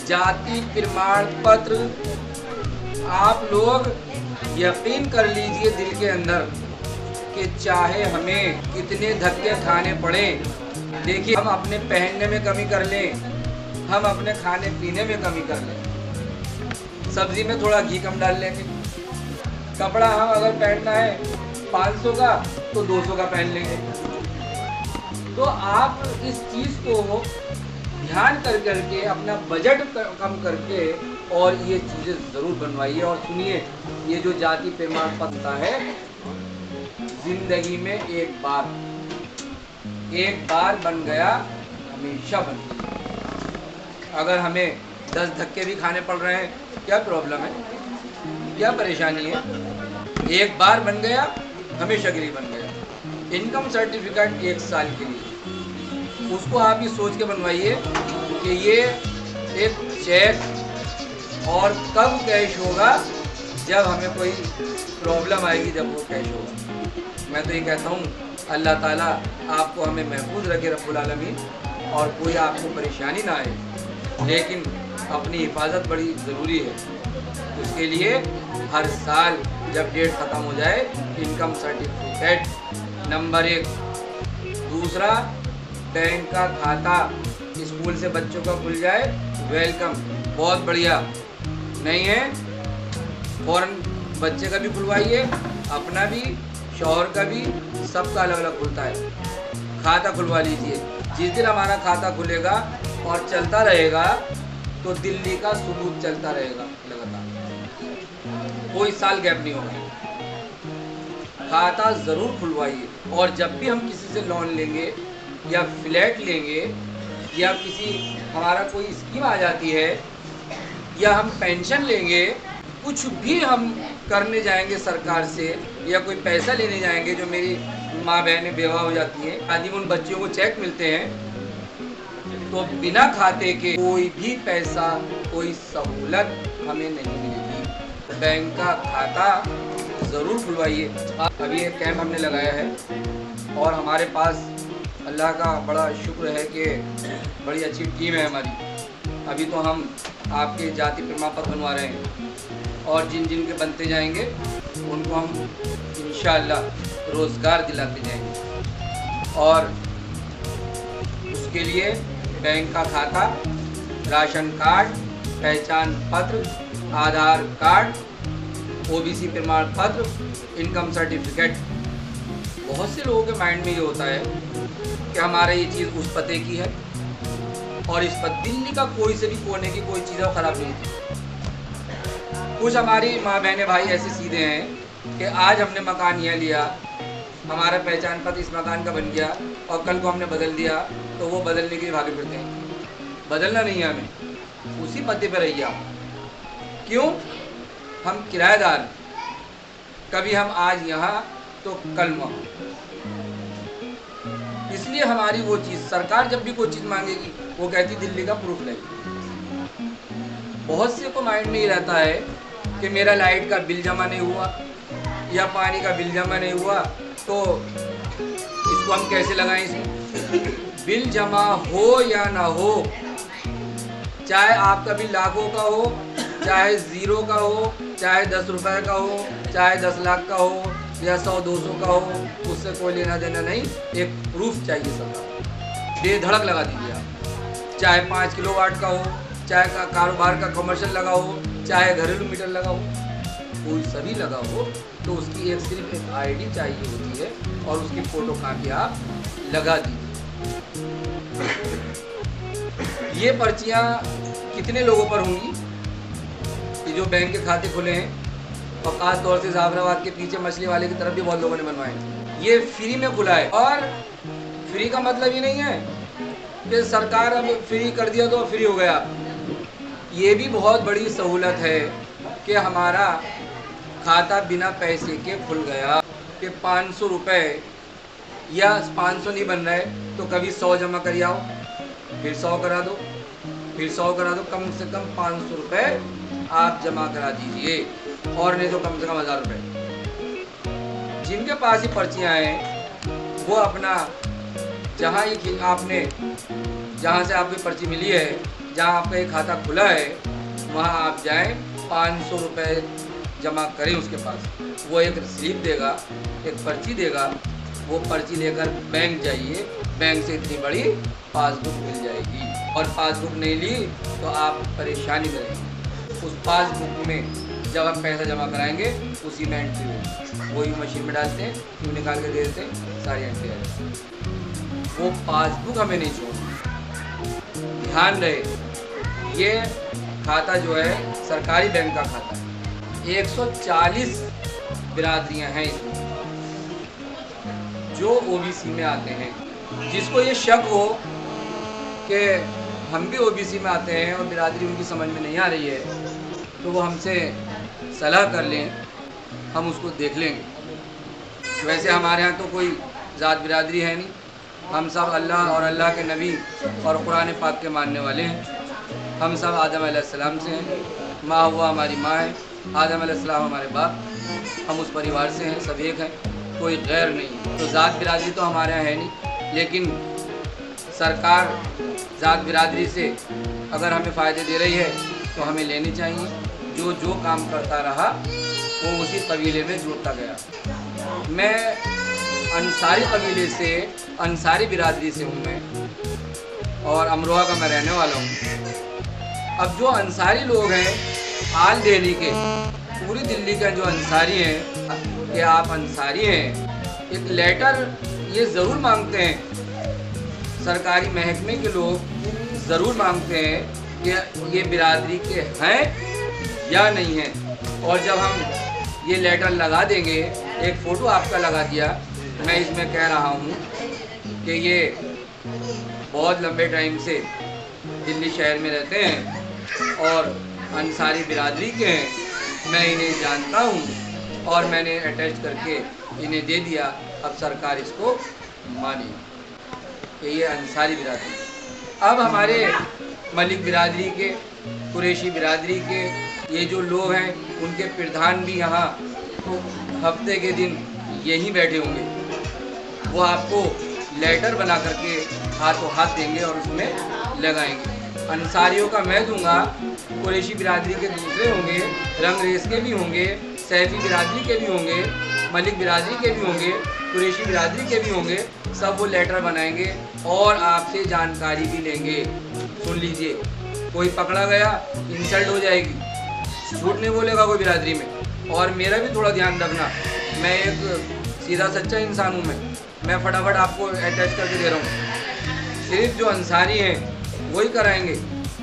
Speaker 1: जाति प्रमाण पत्र, आप लोग यकीन कर लीजिए दिल के अंदर कि चाहे हमें कितने धक्के खाने पड़े, देखिए हम अपने पहनने में कमी कर लें, हम अपने खाने पीने में कमी कर लें, सब्जी में थोड़ा घी कम डाल लेंगे। कपड़ा हम अगर पहनना है 500 का तो 200 का पहन लेंगे। तो आप इस चीज़ को ध्यान करके अपना बजट कम करके और ये चीज़ें ज़रूर बनवाइए। और सुनिए, ये जो जाति प्रमाण पत्र है, जिंदगी में एक बार बन गया हमेशा बन गया। अगर हमें 10 धक्के भी खाने पड़ रहे हैं, क्या प्रॉब्लम है, क्या परेशानी है? एक बार बन गया हमेशा के लिए बन गया। इनकम सर्टिफिकेट 1 साल के लिए, उसको आप ये सोच के बनवाइए कि ये एक चेक और कब कैश होगा, जब हमें कोई प्रॉब्लम आएगी, जब वो कैश होगा। मैं तो ये कहता हूँ, अल्लाह ताला आपको हमें महफूज रखे रब्बुल आलमीन, और कोई आपको परेशानी ना आए, लेकिन अपनी हिफाजत बड़ी ज़रूरी है। उसके लिए हर साल जब डेट ख़त्म हो जाए, इनकम सर्टिफिकेट नंबर 1। दूसरा, बैंक का खाता स्कूल से बच्चों का खुल जाए, वेलकम, बहुत बढ़िया। नहीं है फ़ौरन बच्चे का भी खुलवाइए, अपना भी, शौहर का भी, सबका अलग अलग खुलता है। खाता खुलवा लीजिए। जिस दिन हमारा खाता खुलेगा और चलता रहेगा तो दिल्ली का सुलूक चलता रहेगा लगातार, कोई साल गैप नहीं होगा। खाता ज़रूर खुलवाइए। और जब भी हम किसी से लोन लेंगे या फ्लैट लेंगे या किसी हमारा कोई स्कीम आ जाती है या हम पेंशन लेंगे, कुछ भी हम करने जाएंगे सरकार से या कोई पैसा लेने जाएंगे, जो मेरी माँ बहनें बेवा हो जाती हैं, आदि उन बच्चियों को चेक मिलते हैं, तो बिना खाते के कोई भी पैसा, कोई सहूलत हमें नहीं मिलेगी। बैंक का खाता ज़रूर खुलवाइए। अभी एक कैंप हमने लगाया है और हमारे पास अल्लाह का बड़ा शुक्र है कि बड़ी अच्छी टीम है हमारी। अभी तो हम आपके जाति प्रमाण पत्र बनवा रहे हैं और जिन जिन के बनते जाएंगे उनको हम इंशाअल्लाह रोज़गार दिलाते जाएंगे। और उसके लिए बैंक का खाता, राशन कार्ड, पहचान पत्र, आधार कार्ड, ओबीसी प्रमाण पत्र, इनकम सर्टिफिकेट। बहुत से लोगों के माइंड में ये होता है कि हमारा ये चीज़ उस पते की है, और इस पर दिल्ली का कोई से भी कोने की कोई चीज़ ख़राब नहीं थी। कुछ हमारी माँ बहनें भाई ऐसे सीधे हैं कि आज हमने मकान यह लिया, हमारा पहचान पत्र इस मकान का बन गया और कल को हमने बदल दिया, तो वो बदलने के लिए भागे फिरते हैं। बदलना नहीं है हमें, उसी पते पर रहिए आप। क्यों? हम किराएदार, कभी हम आज यहाँ तो कल वहाँ। इसलिए हमारी वो चीज़, सरकार जब भी कोई चीज़ मांगेगी वो कहती दिल्ली का प्रूफ लाइए। बहुत से को माइंड में ये रहता है कि मेरा लाइट का बिल जमा नहीं हुआ या पानी का बिल जमा नहीं हुआ, तो इसको हम कैसे लगाएं इसमें। बिल जमा हो या ना हो, चाहे आपका बिल लाखों का हो, चाहे 0 का हो, चाहे 10 रुपए का हो, चाहे 10 लाख का हो या 100-200 का हो, उससे कोई लेना देना नहीं। एक प्रूफ चाहिए सबका, बेधड़क लगा दीजिए आप। चाहे 5 किलोवाट का हो, चाहे कारोबार का कमर्शियल लगा हो, चाहे घरेलू मीटर लगा हो, कोई सभी लगा हो, तो उसकी सिर्फ एक आईडी चाहिए होती है और उसकी फ़ोटो कॉपी आप लगा दीजिए। ये पर्चियाँ कितने लोगों पर होंगी कि जो बैंक के खाते खुले हैं, और ख़ास तौर से ज़ाफराबाद के पीछे मछली वाले की तरफ भी बहुत लोगों ने बनवाए। ये फ्री में खुला है, और फ्री का मतलब ये नहीं है कि सरकार अब फ्री कर दिया तो फ्री हो गया। ये भी बहुत बड़ी सहूलत है कि हमारा खाता बिना पैसे के खुल गया। कि 500 रुपये या 500 नहीं बन रहा है तो कभी 100 जमा कर आओ, फिर 100 करा दो, फिर 100 करा दो, कम से कम 500 रुपये आप जमा करा दीजिए, और नहीं तो कम से कम 1000 रुपये। जिनके पास ही पर्चियाँ हैं वो अपना जहाँ ही आपने जहाँ से आपकी पर्ची मिली है, जहाँ आपका एक खाता खुला है, वहाँ आप जाएं, 500 रुपये जमा करें उसके पास। वो एक स्लिप देगा, एक पर्ची देगा, वो पर्ची लेकर बैंक जाइए, बैंक से इतनी बड़ी पासबुक मिल जाएगी। और पासबुक नहीं ली तो आप परेशानी में रहेंगे। उस पासबुक में जब हम पैसा जमा कराएंगे उसी में एंट्री होगी, वही मशीन में डालते हैं, क्यों निकाल के दे देते हैं, सारी एंट्री आ जाती है। वो पासबुक हमें नहीं छोड़ना। ध्यान रहे, ये खाता जो है सरकारी बैंक का खाता है। 140 बिरादरियां हैं इसमें जो ओबीसी में आते हैं। जिसको ये शक हो कि हम भी ओबीसी में आते हैं और बिरादरी उनकी समझ में नहीं आ रही है, तो वो हमसे सलाह कर लें, हम उसको देख लेंगे। वैसे हमारे यहाँ तो कोई ज़ात बिरादरी है नहीं, हम सब अल्लाह और अल्लाह के नबी और कुरान पाक के मानने वाले हैं। हम सब आदम अलैहिस्सलाम से हैं, माँ हुआ हमारी माँ है, आदम अलैहिस्सलाम हमारे बाप, हम उस परिवार से हैं, सब एक हैं, कोई गैर नहीं। तो ज़ात बिरादरी तो हमारे यहाँ है नहीं, लेकिन सरकार ज़ात बिरादरी से अगर हमें फ़ायदे दे रही है तो हमें लेनी चाहिए। जो जो काम करता रहा वो उसी कबीले में जुड़ता गया। मैं अंसारी कबीले से, अंसारी बिरादरी से हूँ मैं, और अमरोहा का मैं रहने वाला हूँ। अब जो अंसारी लोग हैं आल दिल्ली के, पूरी दिल्ली के जो अंसारी हैं कि आप अंसारी हैं, एक लेटर ये ज़रूर मांगते हैं, सरकारी महकमे के लोग ज़रूर मांगते हैं कि ये बिरादरी के हैं या नहीं हैं। और जब हम ये लेटर लगा देंगे, एक फ़ोटो आपका लगा दिया, मैं इसमें कह रहा हूँ कि ये बहुत लंबे टाइम से दिल्ली शहर में रहते हैं और अंसारी बिरादरी के हैं, मैं इन्हें जानता हूँ और मैंने अटैच करके इन्हें दे दिया। अब सरकार इसको मानी कि ये अंसारी बिरादरी। अब हमारे मलिक बिरादरी के, कुरैशी बिरादरी के ये जो लोग हैं, उनके प्रधान भी यहाँ तो हफ्ते के दिन यहीं बैठे होंगे, वो आपको लेटर बना करके हाथों हाथ देंगे और उसमें लगाएंगे। अंसारियों का मैं दूंगा, कुरैशी बिरादरी के दूसरे होंगे, रंगरेज के भी होंगे, सैफी बिरादरी के भी होंगे, मलिक बिरादरी के भी होंगे, कुरैशी बिरादरी के भी होंगे, सब वो लेटर बनाएंगे और आपसे जानकारी भी लेंगे। सुन लीजिए, कोई पकड़ा गया इंसल्ट हो जाएगी, झूठ नहीं बोलेगा कोई बिरादरी में। और मेरा भी थोड़ा ध्यान रखना, मैं एक सीधा सच्चा इंसान हूँ, मैं फटाफट आपको अटैच करके दे रहा हूँ। सिर्फ जो अंसारी हैं वही कराएंगे,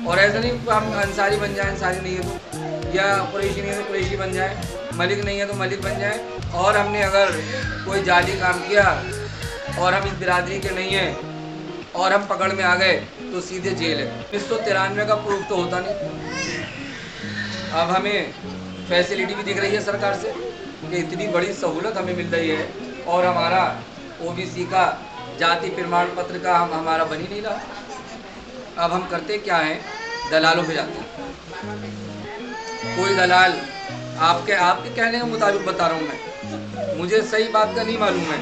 Speaker 1: और ऐसा नहीं हम अंसारी बन जाए, अंसारी नहीं है तो, या कुरैशी नहीं है तो कुरैशी बन जाए, मलिक नहीं है तो मलिक बन जाए। और हमने अगर कोई जाली काम किया और हम इस बिरादरी के नहीं हैं और हम पकड़ में आ गए तो सीधे जेल है। 1993 का प्रूफ तो होता नहीं। अब हमें फैसिलिटी भी दिख रही है सरकार से कि इतनी बड़ी सहूलत हमें मिल रही है और हमारा ओबीसी का जाति प्रमाण पत्र का हमारा बन ही नहीं रहा। अब हम करते क्या हैं, दलालों पे जाते हैं। कोई दलाल आपके कहने के मुताबिक बता रहा हूँ मैं, मुझे सही बात का नहीं मालूम है।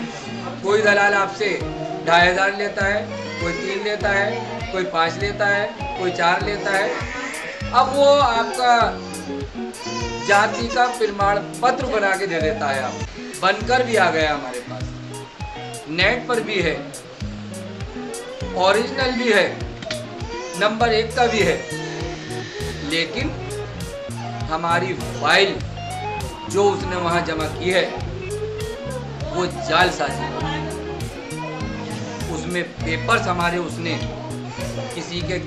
Speaker 1: कोई दलाल आपसे 2500 लेता है, कोई 3 लेता है, कोई 5 लेता है, कोई 4 लेता है। अब वो आपका जाति का प्रमाण पत्र बना के दे देता है। आप बनकर भी आ गया हमारे पास, नेट पर भी है, ओरिजिनल भी है, नंबर 1 का भी है, लेकिन हमारी फाइल जो उसने वहां जमा की है वो जालसाजी, उसमें पेपर्स हमारे उसने किसी के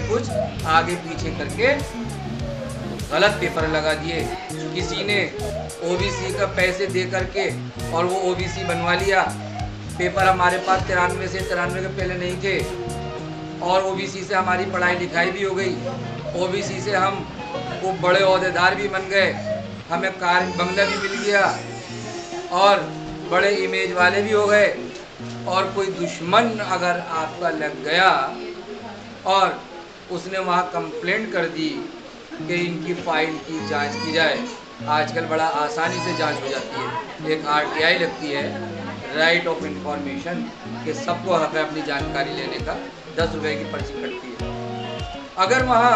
Speaker 1: कुछ आगे पीछे करके गलत पेपर लगा दिए। किसी ने ओबीसी का पैसे दे करके और वो ओबीसी बनवा लिया। पेपर हमारे पास 93 से 93 के पहले नहीं थे, और ओबीसी से हमारी पढ़ाई लिखाई भी हो गई, ओबीसी से हम वो बड़े ओहदेदार भी बन गए, हमें कार बंगला भी मिल गया और बड़े इमेज वाले भी हो गए। और कोई दुश्मन अगर आपका लग गया और उसने वहाँ कंप्लेंट कर दी कि इनकी फाइल की जांच की जाए, आजकल बड़ा आसानी से जांच हो जाती है। एक RTI लगती है, राइट ऑफ इंफॉर्मेशन, कि सबको हक है अपनी जानकारी लेने का, 10 रुपये की पर्ची कटती है। अगर वहाँ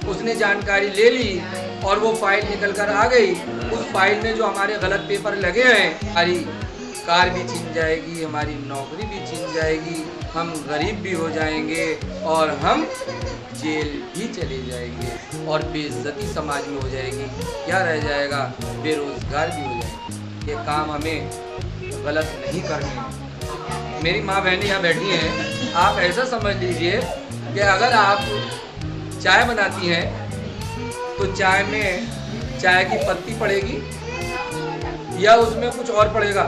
Speaker 1: उसने जानकारी ले ली और वो फाइल निकल कर आ गई, उस फाइल में जो हमारे गलत पेपर लगे हैं, हमारी कार भी छीन जाएगी, हमारी नौकरी भी छीन जाएगी, हम गरीब भी हो जाएंगे और हम जेल भी चले जाएंगे और बेइज्जती समाज में हो जाएगी। क्या रह जाएगा? बेरोजगार भी हो जाएंगे। ये काम हमें गलत नहीं करने हैं। मेरी माँ बहनें यहाँ बैठी हैं, आप ऐसा समझ लीजिए कि अगर आप चाय बनाती हैं तो चाय में चाय की पत्ती पड़ेगी या उसमें कुछ और पड़ेगा?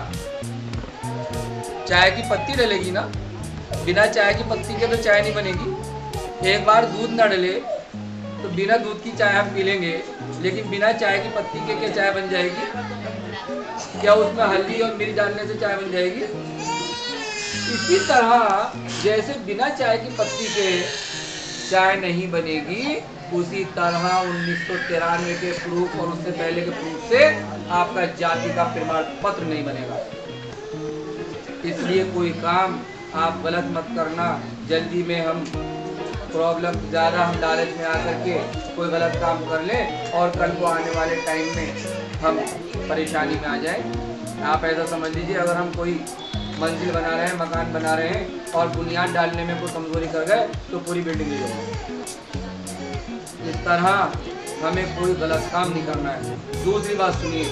Speaker 1: चाय की पत्ती डलेगी ना, बिना चाय की पत्ती के तो चाय नहीं बनेगी। एक बार दूध ना डले तो बिना दूध की चाय हम पी लेंगे, लेकिन बिना चाय की पत्ती के क्या चाय बन जाएगी? क्या उसमें हल्दी और मिर्च डालने से चाय बन जाएगी? इसी तरह जैसे बिना चाय की पत्ती के चाय नहीं बनेगी, उसी तरह 1993 के प्रूफ और उससे पहले के प्रूफ से आपका जाति का प्रमाण पत्र नहीं बनेगा। इसलिए कोई काम आप गलत मत करना। जल्दी में हम प्रॉब्लम ज़्यादा हम लालच में आकर के कोई गलत काम कर लें और कल को आने वाले टाइम में हम परेशानी में आ जाएं। आप ऐसा समझ लीजिए, अगर हम कोई मंजिल बना रहे हैं, मकान बना रहे हैं और बुनियाद डालने में कोई कमजोरी कर गए तो पूरी बिल्डिंग गिर जाएगी। इस तरह हमें कोई गलत काम नहीं करना है। दूसरी बात सुनिए,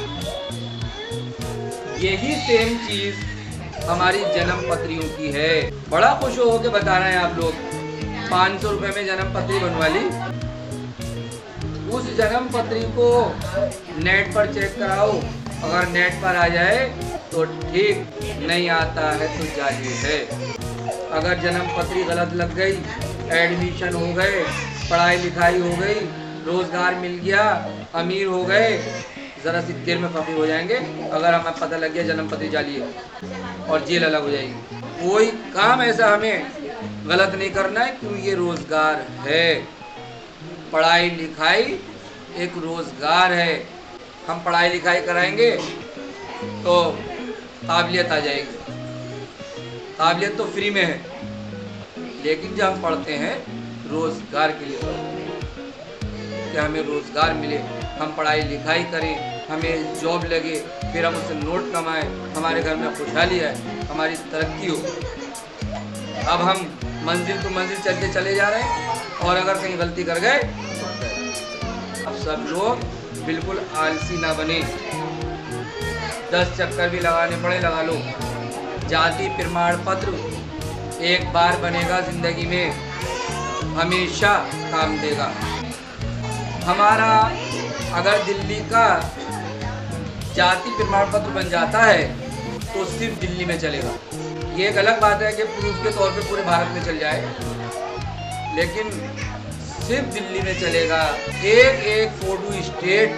Speaker 1: यही सेम चीज हमारी जन्म पत्रियों की है। बड़ा खुश हो के बता रहे हैं आप लोग, 500 रुपए में जन्म पत्री बनवा ली। उस जन्म पत्री को नेट पर चेक कराओ, अगर नेट पर आ जाए तो ठीक, नहीं आता है तो जाली है। अगर जन्म पत्री गलत लग गई, एडमिशन हो गए, पढ़ाई लिखाई हो गई, रोजगार मिल गया, अमीर हो गए, ज़रा सी देर में फकीर हो जाएंगे अगर हमें पता लग गया जन्म पत्री जाली है, और जेल अलग हो जाएगी। कोई काम ऐसा हमें गलत नहीं करना है, क्योंकि ये रोजगार है। पढ़ाई लिखाई एक रोजगार है। हम पढ़ाई लिखाई कराएंगे तो काबिलियत आ जाएगी। काबिलियत तो फ्री में है, लेकिन जब हम पढ़ते हैं रोजगार के लिए पढ़ते हैं कि हमें रोजगार मिले, हम पढ़ाई लिखाई करें, हमें जॉब लगे, फिर हम उससे नोट कमाएं, हमारे घर में खुशहाली है, हमारी तरक्की हो। अब हम मंजिल तो मंजिल चलते चले जा रहे हैं और अगर कहीं गलती कर गए, अब सब लोग बिल्कुल आलसी ना बने। 10 चक्कर भी लगाने पड़े लगा लो। जाति प्रमाण पत्र एक बार बनेगा, जिंदगी में हमेशा काम देगा। हमारा अगर दिल्ली का जाति प्रमाण पत्र बन जाता है तो सिर्फ दिल्ली में चलेगा। ये एक अलग बात है कि प्रूफ के तौर पे पूरे भारत में चल जाए, लेकिन सिर्फ दिल्ली में चलेगा। एक फोटो स्टेट,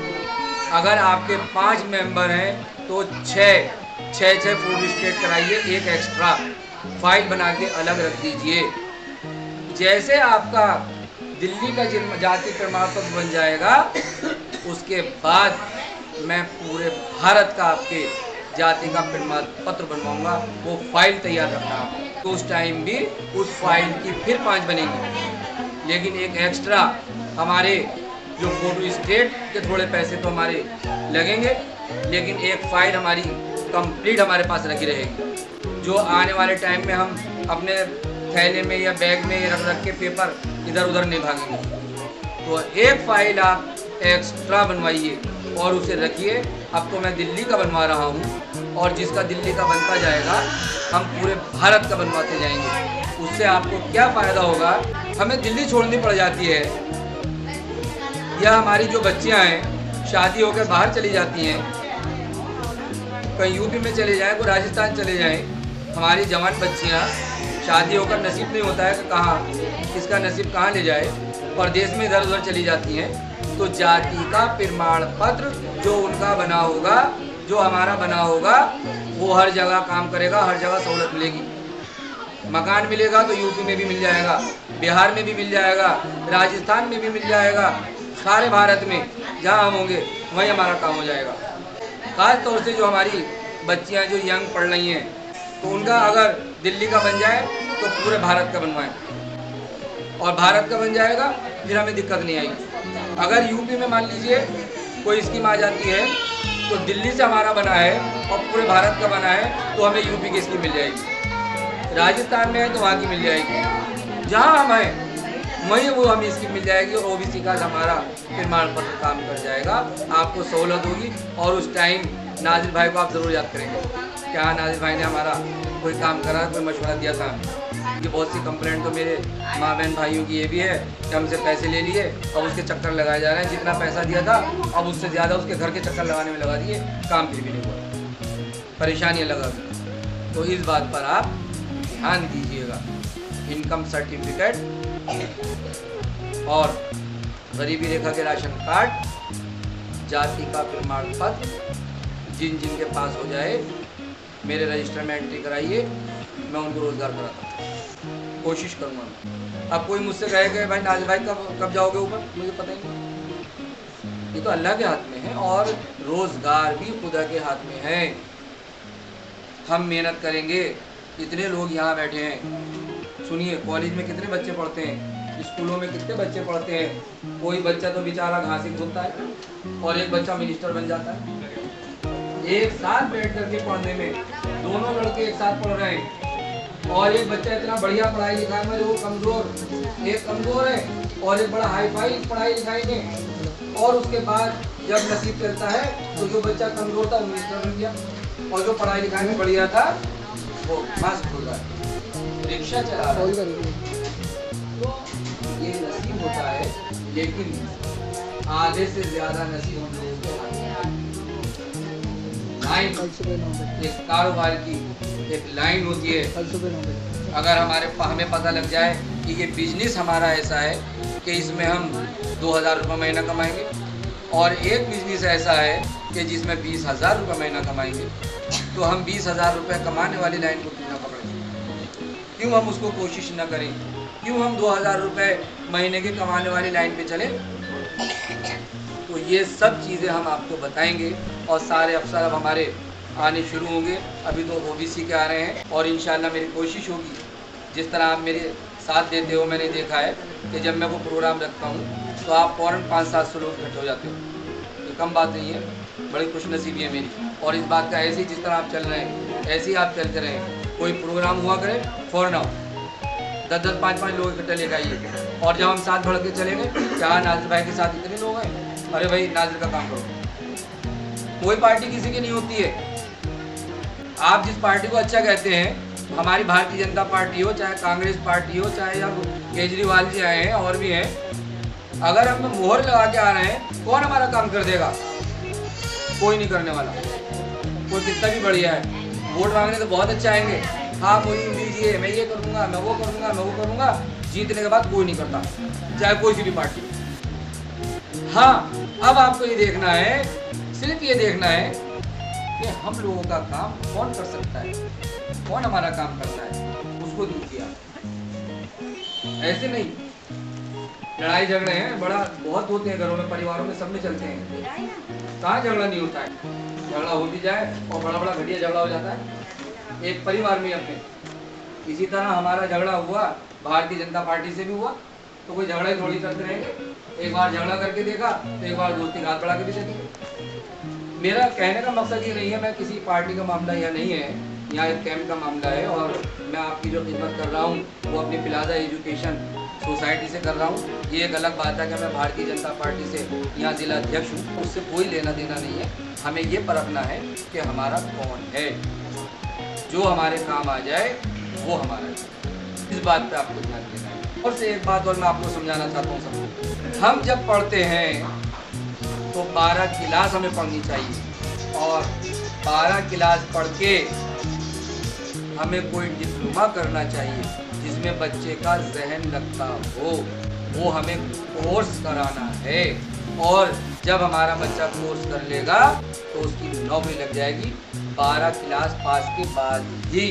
Speaker 1: अगर आपके 5 मेंबर हैं तो 6 फोटो स्टेट कराइए, एक एक्स्ट्रा फाइल बना के अलग रख दीजिए। जैसे आपका दिल्ली का जाति प्रमाण पत्र बन जाएगा, उसके बाद मैं पूरे भारत का आपके जाति का प्रमाण पत्र बनवाऊंगा। वो फाइल तैयार रखना, तो उस टाइम भी उस फाइल की फिर 5 बनेगी, लेकिन एक एक्स्ट्रा हमारे जो फोटो स्टेट के थोड़े पैसे तो हमारे लगेंगे, लेकिन एक फाइल हमारी कंप्लीट हमारे पास रखी रहेगी, जो आने वाले टाइम में हम अपने थैले में या बैग में रख के पेपर इधर उधर नहीं भागेंगे। तो एक फाइल आप एक्स्ट्रा बनवाइए और उसे रखिए। अब तो मैं दिल्ली का बनवा रहा हूँ, और जिसका दिल्ली का बनता जाएगा हम पूरे भारत का बनवाते जाएंगे। उससे आपको क्या फ़ायदा होगा? हमें दिल्ली छोड़नी पड़ जाती है, या हमारी जो बच्चियाँ हैं शादी होकर बाहर चली जाती हैं, कहीं यूपी में चले जाएँ, कोई राजस्थान चले जाएँ। हमारी जवान बच्चियाँ शादी होकर नसीब नहीं होता है कि कहाँ किसका नसीब कहाँ ले जाए, परदेश में इधर उधर चली जाती हैं। तो जाति का प्रमाण पत्र जो उनका बना होगा, जो हमारा बना होगा, वो हर जगह काम करेगा, हर जगह सहूलत मिलेगी। मकान मिलेगा तो यूपी में भी मिल जाएगा, बिहार में भी मिल जाएगा, राजस्थान में भी मिल जाएगा। सारे भारत में जहाँ हम होंगे वहीं हमारा काम हो जाएगा। खास तौर से जो हमारी बच्चियाँ जो यंग पढ़ रही हैं, तो उनका अगर दिल्ली का बन जाए तो पूरे भारत का बनवाएं, और भारत का बन जाएगा फिर हमें दिक्कत नहीं आएगी। अगर यूपी में मान लीजिए कोई स्कीम आ जाती है तो दिल्ली से हमारा बना है और पूरे भारत का बना है, तो हमें यूपी की स्कीम मिल जाएगी। राजस्थान में है तो वहाँ की मिल जाएगी, जहाँ हम हैं वहीं वो हमें इसकी मिल जाएगी और ओबीसी कार्ड हमारा प्रमाण पत्र काम कर जाएगा, आपको सहूलत होगी। और उस टाइम नाजिर भाई को आप ज़रूर याद करेंगे कि हाँ नाजिर भाई ने हमारा कोई काम करा, कोई मशवरा दिया था हमें। ये बहुत सी कंप्लेंट तो मेरे माँ बहन भाइयों की ये भी है कि हमसे पैसे ले लिए और उसके चक्कर लगाए जा रहे हैं, जितना पैसा दिया था अब उससे ज़्यादा उसके घर के चक्कर लगाने में लगा दिए, काम फिर भी नहीं हुआ, परेशानियाँ लगा दी। तो इस बात पर आप ध्यान दीजिएगा। इनकम सर्टिफिकेट और गरीबी रेखा के राशन कार्ड, जाति का प्रमाण पत्र जिन जिन के पास हो जाए मेरे रजिस्टर में एंट्री कराइए, मैं उनको रोज़गार कराता हूँ, कोशिश करूँगा। अब कोई मुझसे कहे भाई नाजिर भाई कब जाओगे ऊपर, मुझे पता ही नहीं। ये तो अल्लाह के हाथ में है और रोज़गार भी खुदा के हाथ में है। हम मेहनत करेंगे। इतने लोग यहाँ बैठे हैं, सुनिए, कॉलेज में कितने बच्चे पढ़ते हैं, स्कूलों में कितने बच्चे पढ़ते हैं। कोई बच्चा तो बेचारा घासी घूमता है और एक बच्चा मिनिस्टर बन जाता है। एक साथ बैठ करके पढ़ने में दोनों लड़के एक साथ पढ़ रहे हैं और एक बच्चा इतना बढ़िया पढ़ाई लिखाई में, जो कमज़ोर, एक कमज़ोर है और एक बड़ा हाई फाई पढ़ाई लिखाई में, और उसके बाद जब नसीब चलता है तो जो बच्चा कमज़ोर था वो मिनिस्टर बन गया और जो पढ़ाई लिखाई में बढ़िया था वो मस्त हो रहा है, रिक्शा चला रहा है। तो ये नसीब होता है, लेकिन आधे से ज़्यादा नसीब हम लोगों के हाथ में। लाइन, एक कारोबार की एक लाइन होती है। अगर हमें पता लग जाए कि ये बिजनेस हमारा ऐसा है कि इसमें हम 2000 रुपये महीना कमाएंगे और एक बिजनेस ऐसा है कि जिसमें 20,000 रुपये महीना कमाएंगे, तो हम 20,000 रुपये कमाने वाली लाइन को क्यों ना पकड़ें? क्यों हम उसको कोशिश न करें? क्यों हम 2,000 रुपये महीने की कमाने वाली लाइन पे चलें? तो ये सब चीज़ें हम आपको बताएंगे और सारे अफसर अब हमारे आने शुरू होंगे। अभी तो ओबीसी के आ रहे हैं और इंशाल्लाह मेरी कोशिश होगी, जिस तरह आप मेरे साथ देते हो, मैंने देखा है कि जब मैं वो प्रोग्राम रखता हूँ तो आप फ़ौरन 500-700 लोग इकट्ठे हो जाते हो। ये कम बात नहीं है, बड़ी खुशनसीबी है मेरी। और इस बात का ऐसे ही जिस तरह आप चल रहे हैं ऐसे ही आप चलते रहें। कोई प्रोग्राम हुआ करे फ़ौरन आओ, 10-10, 5-5 लोग इकट्ठे लेकर आइए। और जब हम साथ बढ़ के चलेंगे, क्या नाजिर भाई के साथ इतने लोग हैं, अरे भाई नाजिर का काम करो। कोई पार्टी किसी की नहीं होती है। आप जिस पार्टी को अच्छा कहते हैं, हमारी भारतीय जनता पार्टी हो, चाहे कांग्रेस पार्टी हो, चाहे अब केजरीवाल जी आए हैं और भी हैं, अगर हम मोहर लगा के आ रहे हैं, कौन हमारा काम कर देगा? कोई नहीं करने वाला। कोई कितना भी बढ़िया है, वोट मांगने तो बहुत अच्छा आएंगे, हाँ मुझे दीजिए, मैं ये करूँगा, मैं वो करूँगा, मैं वो करूँगा। जीतने के बाद कोई नहीं करता, चाहे कोई सी भी पार्टी। हाँ, अब आपको ये देखना है, सिर्फ ये देखना है कि हम लोगों का काम कौन कर सकता है, कौन हमारा काम करता है, उसको दीजिए आप। ऐसे नहीं, लड़ाई झगड़े हैं बहुत होते हैं घरों में, परिवारों में, सब में चलते हैं। कहाँ झगड़ा नहीं होता है? झगड़ा हो भी जाए और बड़ा बड़ा घटिया झगड़ा हो जाता है एक परिवार में अपने। इसी तरह हमारा झगड़ा हुआ भारतीय जनता पार्टी से भी हुआ, तो कोई झगड़ा ही थोड़ी करते रहेंगे। एक बार झगड़ा करके देखा तो एक बार दोस्ती हाथ बढ़ा के भी देखेंगे। मेरा कहने का मकसद ये नहीं है, मैं किसी पार्टी का मामला यहाँ नहीं है, यहाँ एक कैंप का मामला है और मैं आपकी जो खिदमत कर रहा हूँ वो अपनी प्लाजा एजुकेशन सोसाइटी से कर रहा हूँ। ये एक अलग बात है कि मैं भारतीय जनता पार्टी से यहाँ जिला अध्यक्ष हूँ, उससे कोई लेना देना नहीं है। हमें ये परखना है कि हमारा कौन है, जो हमारे काम आ जाए वो हमारा है। इस बात पे आपको ध्यान देना है। और से एक बात और मैं आपको समझाना चाहता हूँ सबको, हम जब पढ़ते हैं तो 12 क्लास हमें पढ़नी चाहिए और 12 क्लास पढ़ के हमें कोई डिप्लोमा करना चाहिए जिसमें बच्चे का जहन लगता हो, वो हमें कोर्स कराना है। और जब हमारा बच्चा कोर्स कर लेगा तो उसकी नौकरी लग जाएगी। 12 क्लास पास के बाद ही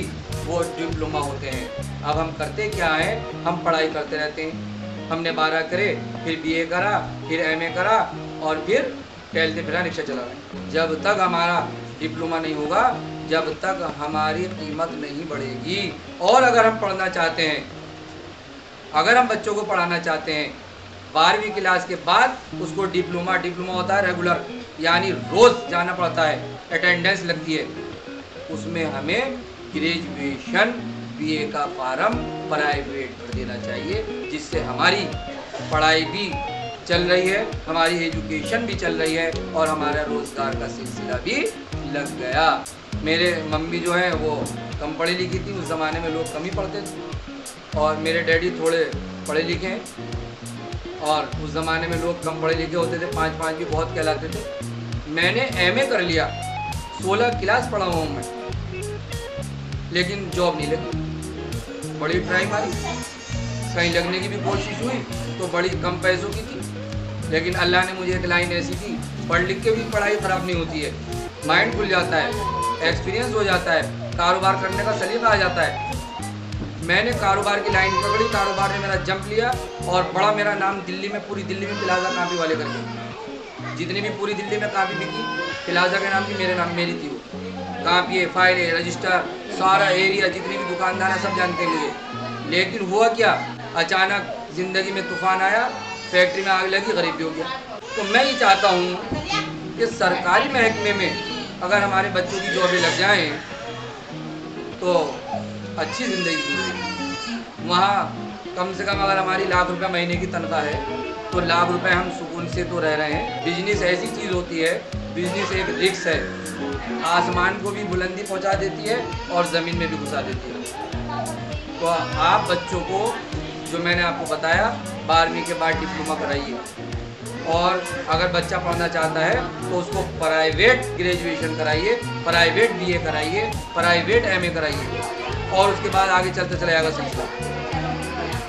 Speaker 1: वो डिप्लोमा होते हैं। अब हम करते क्या है, हम पढ़ाई करते रहते हैं। हमने 12 करे, फिर BA करा, फिर MA करा और फिर टहलते फिरा रिक्शा चला रहे। जब तक हमारा डिप्लोमा नहीं होगा, जब तक हमारी कीमत नहीं बढ़ेगी। और अगर हम पढ़ना चाहते हैं, अगर हम बच्चों को पढ़ाना चाहते हैं, 12वीं क्लास के बाद उसको डिप्लोमा होता है रेगुलर, यानी रोज़ जाना पड़ता है, अटेंडेंस लगती है। उसमें हमें ग्रेजुएशन बीए का फार्म प्राइवेट भर देना चाहिए, जिससे हमारी पढ़ाई भी चल रही है, हमारी एजुकेशन भी चल रही है और हमारा रोज़गार का सिलसिला भी लग गया। मेरे मम्मी जो है वो कम पढ़ी लिखी थी, उस ज़माने में लोग कम ही पढ़ते थे, और मेरे डैडी थोड़े पढ़े लिखे हैं और उस ज़माने में लोग कम पढ़े लिखे होते थे, 5 भी बहुत कहलाते थे। मैंने एमए कर लिया, 16 क्लास पढ़ा हूँ मैं, लेकिन जॉब नहीं लगी। बड़ी ट्राई मारी, कहीं लगने की भी कोशिश हुई तो बड़ी कम पैसों की थी, लेकिन अल्लाह ने मुझे एक लाइन ऐसी दी, पढ़ लिख के भी पढ़ाई ख़राब नहीं होती है, माइंड खुल जाता है, एक्सपीरियंस हो जाता है, कारोबार करने का सलीका आ जाता है। मैंने कारोबार की लाइन पकड़ी, कारोबार ने मेरा जंप लिया और बड़ा मेरा नाम दिल्ली में, पूरी दिल्ली में प्लाजा कापी वाले करके, जितनी भी पूरी दिल्ली में कापी बिकी प्लाजा के नाम की मेरी थी वो। कापी, फाइलें, रजिस्टर, सारा एरिया, जितनी भी दुकानदार है सब जानते हैं मुझे। लेकिन हुआ क्या, अचानक ज़िंदगी में तूफान आया, फैक्ट्री में आग लगी, गरीबी हो गया। तो मैं ये चाहता हूँ कि सरकारी महकमे में अगर हमारे बच्चों की जॉबें लग जाएँ तो अच्छी ज़िंदगी गुजरेगी। वहाँ कम से कम अगर हमारी लाख रुपये महीने की तनख्वाह है तो लाख रुपए हम सुकून से तो रह रहे हैं। बिजनेस ऐसी चीज़ होती है, बिजनेस एक रिस्क है, आसमान को भी बुलंदी पहुँचा देती है और ज़मीन में भी घुसा देती है। तो आप बच्चों को, जो मैंने आपको बताया, 12वीं के बाद डिप्लोमा कराइए, और अगर बच्चा पढ़ना चाहता है तो उसको प्राइवेट ग्रेजुएशन कराइए, प्राइवेट बीए कराइए, प्राइवेट एमए कराइए, और उसके बाद आगे चलते चला जाएगा सिलसिला।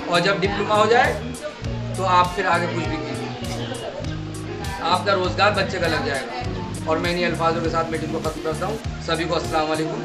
Speaker 1: और जब डिप्लोमा हो जाए तो आप फिर आगे कुछ भी कीजिए, आपका रोज़गार बच्चे का लग जाएगा। और मैं इन्हीं अल्फाजों के साथ मीटिंग को ख़त्म करता हूँ। सभी को अस्सलाम वालेकुम।